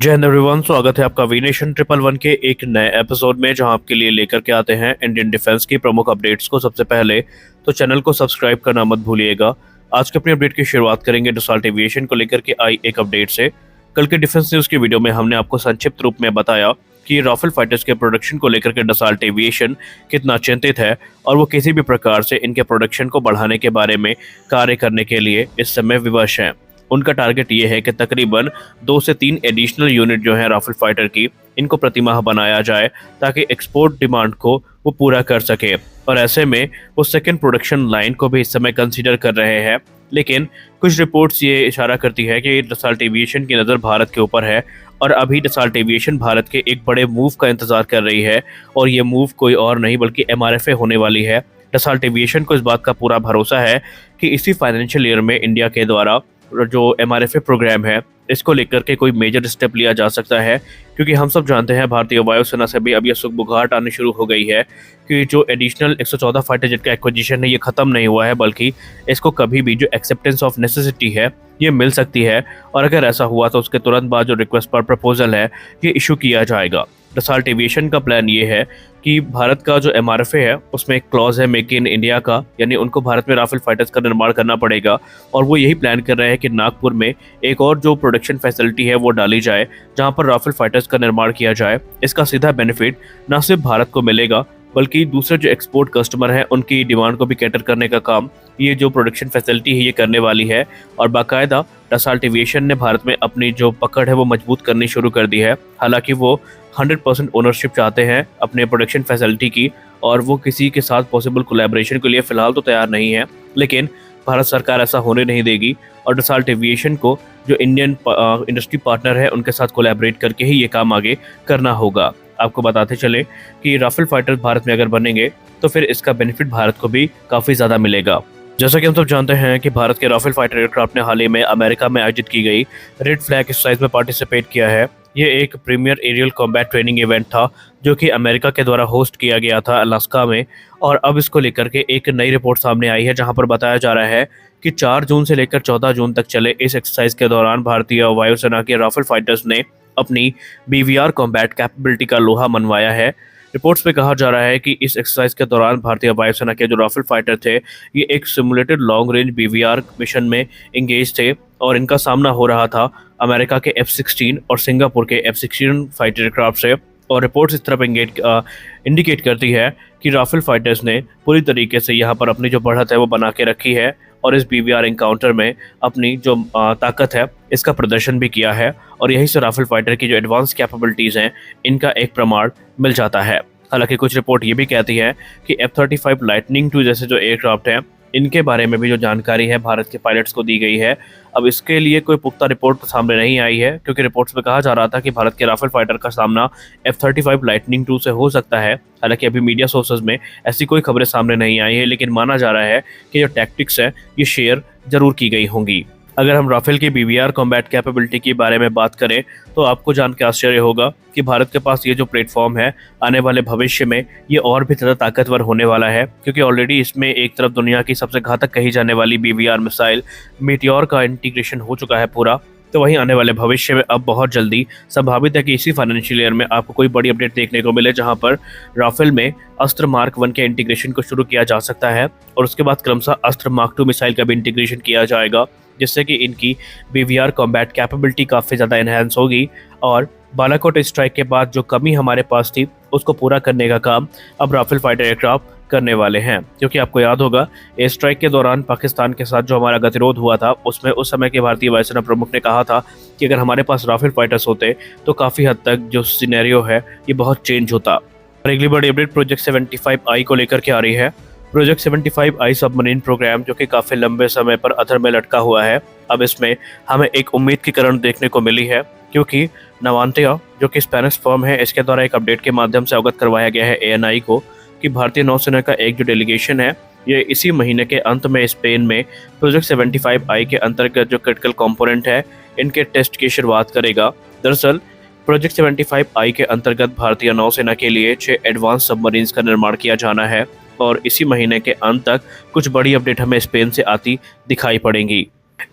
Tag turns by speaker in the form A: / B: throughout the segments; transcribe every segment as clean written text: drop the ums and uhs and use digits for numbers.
A: जय हिंद एवरीवन, स्वागत है आपका वी नेशन 111 के एक नए एपिसोड में, जहां आपके लिए लेकर के आते हैं इंडियन डिफेंस की प्रमुख अपडेट्स को। सबसे पहले तो चैनल को सब्सक्राइब करना मत भूलिएगा। आज के अपनी अपडेट की शुरुआत करेंगे डसॉल्ट एविएशन को लेकर के आई एक अपडेट से। कल के डिफेंस न्यूज की वीडियो में हमने आपको संक्षिप्त रूप में बताया कि राफेल फाइटर्स के प्रोडक्शन को लेकर के डसॉल्ट एविएशन कितना चिंतित है और वो किसी भी प्रकार से इनके प्रोडक्शन को बढ़ाने के बारे में कार्य करने के लिए इस समय विवश हैं। उनका टारगेट ये है कि तकरीबन 2 से 3 एडिशनल यूनिट जो है राफेल फाइटर की, इनको प्रतिमाह बनाया जाए ताकि एक्सपोर्ट डिमांड को वो पूरा कर सके। और ऐसे में वो सेकेंड प्रोडक्शन लाइन को भी इस समय कंसीडर कर रहे हैं। लेकिन कुछ रिपोर्ट्स ये इशारा करती है कि डसॉल्ट एविएशन की नज़र भारत के ऊपर है और अभी डसॉल्ट एविएशन भारत के एक बड़े मूव का इंतजार कर रही है। और ये मूव कोई और नहीं बल्कि MRFA होने वाली है। डसॉल्ट एविएशन को इस बात का पूरा भरोसा है कि इसी फाइनेंशियल ईयर में इंडिया के द्वारा जो MRFA प्रोग्राम है इसको लेकर के कोई मेजर स्टेप लिया जा सकता है। क्योंकि हम सब जानते हैं भारतीय वायुसेना से भी अब यह सुगबुगाहट आनी शुरू हो गई है कि जो एडिशनल 114 फाइटर जेट का एक्विजिशन है ये खत्म नहीं हुआ है, बल्कि इसको कभी भी जो एक्सेप्टेंस ऑफ नेसेसिटी है ये मिल सकती है। और अगर ऐसा हुआ तो उसके तुरंत बाद जो रिक्वेस्ट पर प्रपोजल है ये इशू किया जाएगा। डसॉल्ट एविएशन का प्लान ये है कि भारत का जो MRFA है उसमें एक क्लॉज है मेक इन इंडिया का, यानी उनको भारत में राफेल फाइटर्स का निर्माण करना पड़ेगा। और वो यही प्लान कर रहे हैं कि नागपुर में एक और जो प्रोडक्शन फैसिलिटी है वो डाली जाए जहां पर राफेल फाइटर्स का निर्माण किया जाए। इसका सीधा बेनिफिट न सिर्फ भारत को मिलेगा बल्कि दूसरे जो एक्सपोर्ट कस्टमर हैं उनकी डिमांड को भी कैटर करने का काम ये जो प्रोडक्शन फैसिलिटी है ये करने वाली है। और बाकायदा डसॉल्ट एविएशन ने भारत में अपनी जो पकड़ है वो मजबूत करनी शुरू कर दी है। हालांकि वो 100% ओनरशिप चाहते हैं अपने प्रोडक्शन फैसिलिटी की और वो किसी के साथ पॉसिबल कोलैबोरेशन के लिए फ़िलहाल तो तैयार नहीं है। लेकिन भारत सरकार ऐसा होने नहीं देगी और डसॉल्ट एविएशन को जो इंडियन इंडस्ट्री पार्टनर है उनके साथ कोलैबोरेट करके ही ये काम आगे करना होगा। आपको बताते चले कि राफेल फाइटर भारत में अगर बनेंगे तो फिर इसका बेनिफिट भारत को भी काफ़ी ज़्यादा मिलेगा। जैसा कि हम सब जानते हैं कि भारत के राफेल फाइटर एयरक्राफ्ट ने हाल ही में अमेरिका में आयोजित की गई रेड फ्लैग एक्सरसाइज में पार्टिसिपेट किया है। ये एक premier aerial combat training event था जो कि अमेरिका के द्वारा होस्ट किया गया था अलास्का में। और अब इसको लेकर के एक नई रिपोर्ट सामने आई है जहां पर बताया जा रहा है कि 4 जून से लेकर 14 जून तक चले इस एक्सरसाइज के दौरान भारतीय वायुसेना के राफेल फाइटर्स ने अपनी BVR कॉम्बैट कैपेबिलिटी का लोहा मनवाया है। रिपोर्ट्स में कहा जा रहा है कि इस एक्सरसाइज के दौरान भारतीय वायुसेना के जो राफेल फाइटर थे ये एक simulated long range BVR mission में इंगेज थे और इनका सामना हो रहा था अमेरिका के F-16 और सिंगापुर के F-16 फाइटर एयरक्राफ्ट से। और रिपोर्ट्स इस तरफ इंडिकेट करती है कि राफेल फाइटर्स ने पूरी तरीके से यहाँ पर अपनी जो बढ़त है वो बना के रखी है और इस BVR इनकाउंटर में अपनी जो ताकत है इसका प्रदर्शन भी किया है। और यही से राफेल फाइटर की जो एडवांस कैपेबिलिटीज़ हैं इनका एक प्रमाण मिल जाता है। हालांकि कुछ रिपोर्ट ये भी कहती है कि F-35 लाइटनिंग II जैसे जो एयरक्राफ्ट हैं इनके बारे में भी जो जानकारी है भारत के पायलट्स को दी गई है। अब इसके लिए कोई पुख्ता रिपोर्ट तो सामने नहीं आई है क्योंकि रिपोर्ट्स में कहा जा रहा था कि भारत के राफेल फाइटर का सामना F-35 लाइटनिंग II से हो सकता है। हालांकि अभी मीडिया सोर्सेज में ऐसी कोई खबरें सामने नहीं आई है, लेकिन माना जा रहा है कि जो टैक्टिक्स है ये शेयर जरूर की गई होंगी। अगर हम राफेल की BVR कॉम्बैट कैपेबिलिटी के बारे में बात करें तो आपको जान के आश्चर्य होगा कि भारत के पास ये जो प्लेटफॉर्म है आने वाले भविष्य में ये और भी ज़्यादा ताकतवर होने वाला है। क्योंकि ऑलरेडी इसमें एक तरफ दुनिया की सबसे घातक कही जाने वाली BVR मिसाइल मीटियोर का इंटीग्रेशन हो चुका है पूरा। तो वहीं आने वाले भविष्य में अब बहुत जल्दी संभावित है कि इसी फाइनेंशियल ईयर में आपको कोई बड़ी अपडेट देखने को मिले जहां पर राफेल में अस्त्र मार्क 1 के इंटीग्रेशन को शुरू किया जा सकता है और उसके बाद क्रमशः अस्त्र मार्क 2 मिसाइल का भी इंटीग्रेशन किया जाएगा, जिससे कि इनकी BVR कॉम्बैट कैपेबिलिटी काफ़ी ज़्यादा इन्हेंस होगी। और बालाकोट स्ट्राइक के बाद जो कमी हमारे पास थी उसको पूरा करने का काम अब राफेल फाइटर एयरक्राफ्ट करने वाले हैं। क्योंकि आपको याद होगा एयर स्ट्राइक के दौरान पाकिस्तान के साथ जो हमारा गतिरोध हुआ था उसमें उस समय के भारतीय वायुसेना प्रमुख ने कहा था कि अगर हमारे पास राफेल फाइटर्स होते तो काफ़ी हद तक जो सिनेरियो है ये बहुत चेंज होता। और अगली बड़ी अपडेट प्रोजेक्ट 75I को लेकर के आ रही है। प्रोजेक्ट 75I सबमरीन प्रोग्राम जो कि काफ़ी लंबे समय पर अधर में लटका हुआ है, अब इसमें हमें एक उम्मीद की किरण देखने को मिली है। क्योंकि नवांतिया जो कि स्पेनिश फर्म है इसके द्वारा एक अपडेट के माध्यम से अवगत करवाया गया है ANI को कि भारतीय नौसेना का एक जो डेलीगेशन है ये इसी महीने के अंत में स्पेन में प्रोजेक्ट 75I के अंतर्गत जो क्रिटिकल कंपोनेंट है इनके टेस्ट की शुरुआत करेगा। दरअसल प्रोजेक्ट 75I के अंतर्गत भारतीय नौसेना के लिए 6 एडवांस सबमरीन्स का निर्माण किया जाना है और इसी महीने के अंत तक कुछ बड़ी अपडेट हमें स्पेन से आती दिखाई पड़ेंगी।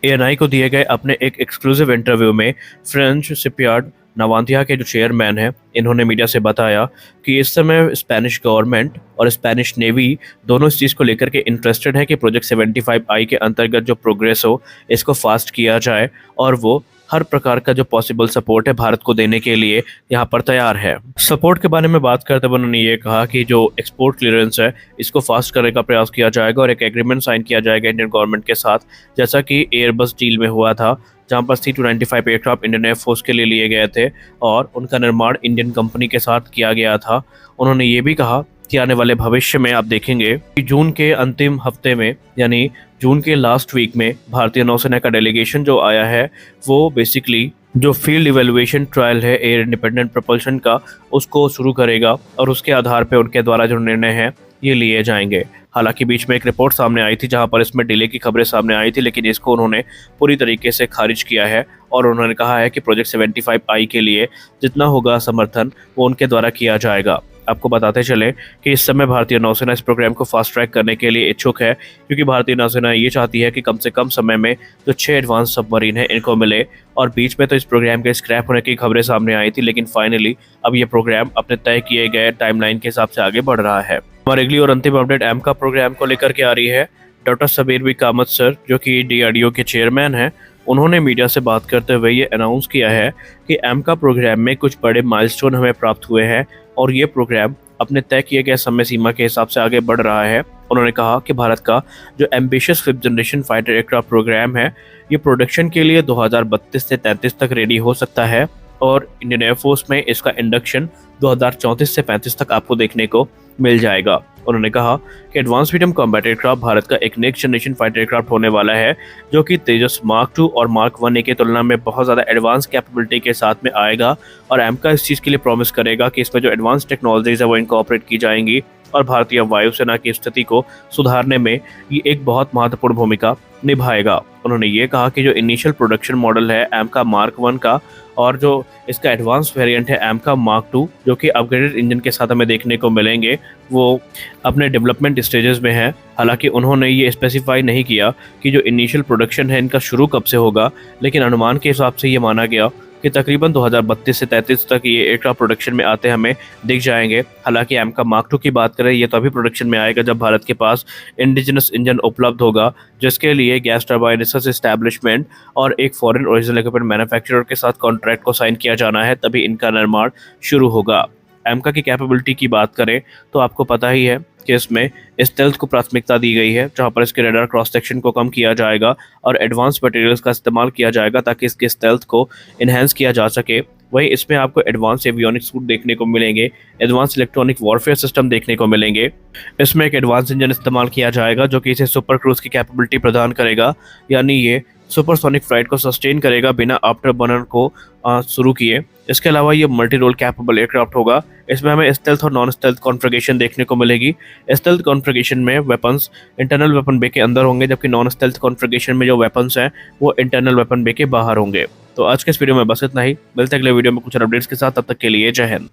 A: ANI को दिए गए अपने एक एक्सक्लूसिव इंटरव्यू में फ्रेंच शिपयार्ड नवांतिया के जो चेयरमैन हैं, इन्होंने मीडिया से बताया कि इस समय स्पेनिश गवर्नमेंट और स्पेनिश नेवी दोनों इस चीज़ को लेकर के इंटरेस्टेड है कि प्रोजेक्ट 75I के अंतर्गत जो प्रोग्रेस हो इसको फास्ट किया जाए, और वो हर प्रकार का जो पॉसिबल सपोर्ट है भारत को देने के लिए यहाँ पर तैयार है। सपोर्ट के बारे में बात करते हुए उन्होंने ये कहा कि जो एक्सपोर्ट क्लियरेंस है इसको फास्ट करने का प्रयास किया जाएगा और एक एग्रीमेंट साइन किया जाएगा इंडियन गवर्नमेंट के साथ, जैसा कि एयरबस डील में हुआ था, जहां पर C-295 एयरक्राफ्ट इंडियन एयरफोर्स के लिए लिए गए थे और उनका निर्माण इंडियन कंपनी के साथ किया गया था। उन्होंने ये भी कहा कि आने वाले भविष्य में आप देखेंगे कि जून के अंतिम हफ्ते में, यानी जून के लास्ट वीक में, भारतीय नौसेना का डेलीगेशन जो आया है वो बेसिकली जो फील्ड इवेल्युएशन ट्रायल है एयर इंडिपेंडेंट प्रपल्शन का, उसको शुरू करेगा और उसके आधार पर उनके द्वारा जो निर्णय हैं ये लिए जाएंगे। हालांकि बीच में एक रिपोर्ट सामने आई थी जहां पर इसमें डिले की खबरें सामने आई थी, लेकिन इसको उन्होंने पूरी तरीके से खारिज किया है और उन्होंने कहा है कि प्रोजेक्ट 75I के लिए जितना होगा समर्थन वो उनके द्वारा किया जाएगा। आपको बताते चले कि इस समय भारतीय नौसेना इस प्रोग्राम को फास्ट ट्रैक करने के लिए इच्छुक है, क्योंकि भारतीय नौसेना ये चाहती है कि कम से कम समय में जो 6 एडवांस सबमरीन है इनको मिले। और बीच में तो इस प्रोग्राम के स्क्रैप होने की खबरें सामने आई थी, लेकिन फाइनली अब ये प्रोग्राम अपने तय किए गए टाइमलाइन के हिसाब से आगे बढ़ रहा है। हमारी अगली और अंतिम अपडेट एमका प्रोग्राम को लेकर के आ रही है। Doctor Sabir B Kamat sir, जो कि DRDO के चेयरमैन हैं, उन्होंने मीडिया से बात करते हुए ये अनाउंस किया है कि एमका प्रोग्राम में कुछ बड़े माइलस्टोन हमें प्राप्त हुए हैं और ये प्रोग्राम अपने तय किए गए समय सीमा के हिसाब से आगे बढ़ रहा है। उन्होंने कहा कि भारत का जो ambitious 5th generation fighter aircraft programme है ये प्रोडक्शन के लिए 2032 से 33 तक रेडी हो सकता है और इंडियन एयरफोर्स में इसका इंडक्शन 2034 से 35 तक आपको देखने को मिल जाएगा। उन्होंने कहा कि advance medium combat aircraft Bharat का एक नेक्स्ट जनरेशन फाइटर एयरक्राफ्ट होने वाला है, जो कि तेजस मार्क 2 और मार्क 1A की तुलना में बहुत ज़्यादा एडवांस कैपेबिलिटी के साथ में आएगा। और एमका इस चीज़ के लिए प्रॉमिस करेगा कि इसमें जो एडवांस टेक्नोलॉजीज है वो इनकॉर्पोरेट की जाएंगी और भारतीय वायुसेना की स्थिति को सुधारने में ये एक बहुत महत्वपूर्ण भूमिका निभाएगा। उन्होंने ये कहा कि जो इनिशियल प्रोडक्शन मॉडल है एमका मार्क 1 का और जो इसका एडवांस वेरिएंट है एमका मार्क 2, जो कि अपग्रेडेड इंजन के साथ हमें देखने को मिलेंगे, वो अपने डेवलपमेंट स्टेजेस में है। हालांकि उन्होंने ये स्पेसिफाई नहीं किया कि जो इनिशियल प्रोडक्शन है इनका शुरू कब से होगा, लेकिन अनुमान के हिसाब से ये माना गया कि तकरीबन 2032 से 33 तक ये एयरक्राफ्ट प्रोडक्शन में आते हमें दिख जाएंगे। हालांकि एमका मार्क 2 की बात करें, ये तो अभी प्रोडक्शन में आएगा जब भारत के पास इंडिजिनस इंजन उपलब्ध होगा, जिसके लिए गैस टरबाइन रिसर्च एस्टैब्लिशमेंट और एक फॉरेन ओरिजिनल इक्विपमेंट मैन्युफैक्चरर के साथ कॉन्ट्रैक्ट को साइन किया जाना है, तभी इनका निर्माण शुरू होगा। एमका की कैपेबिलिटी की बात करें तो आपको पता ही है कि इसमें स्टेल्थ को प्राथमिकता दी गई है, जहां पर इसके रडार क्रॉस सेक्शन को कम किया जाएगा और एडवांस मटेरियल्स का इस्तेमाल किया जाएगा ताकि इसके स्टेल्थ को इन्हेंस किया जा सके। वहीं इसमें आपको एडवांस एवियोनिक सूट देखने को मिलेंगे, एडवांस इलेक्ट्रॉनिक वॉरफेयर सिस्टम देखने को मिलेंगे। इसमें एक एडवांस इंजन इस्तेमाल किया जाएगा जो कि इसे सुपर क्रूज की कैपेबिलिटी प्रदान करेगा, यानी ये सुपरसोनिक फ्लाइट को सस्टेन करेगा बिना आफ्टर बर्नर को शुरू किए। इसके अलावा ये मल्टी रोल कैपेबल एयरक्राफ्ट होगा। इसमें हमें स्टेल्थ और नॉन स्टेल्थ कॉन्फ़िगरेशन देखने को मिलेगी। स्टेल्थ कॉन्फ़िगरेशन में वेपन्स इंटरनल वेपन बे के अंदर होंगे, जबकि नॉन स्टेल्थ कॉन्फ़िगरेशन में जो वेपन्स हैं वो इंटरनल वेपन बे के बाहर होंगे। तो आज के इस वीडियो में बस इतना ही। मिलते हैं अगले वीडियो में कुछ अपडेट्स के साथ, तब तक के लिए जय हिंद।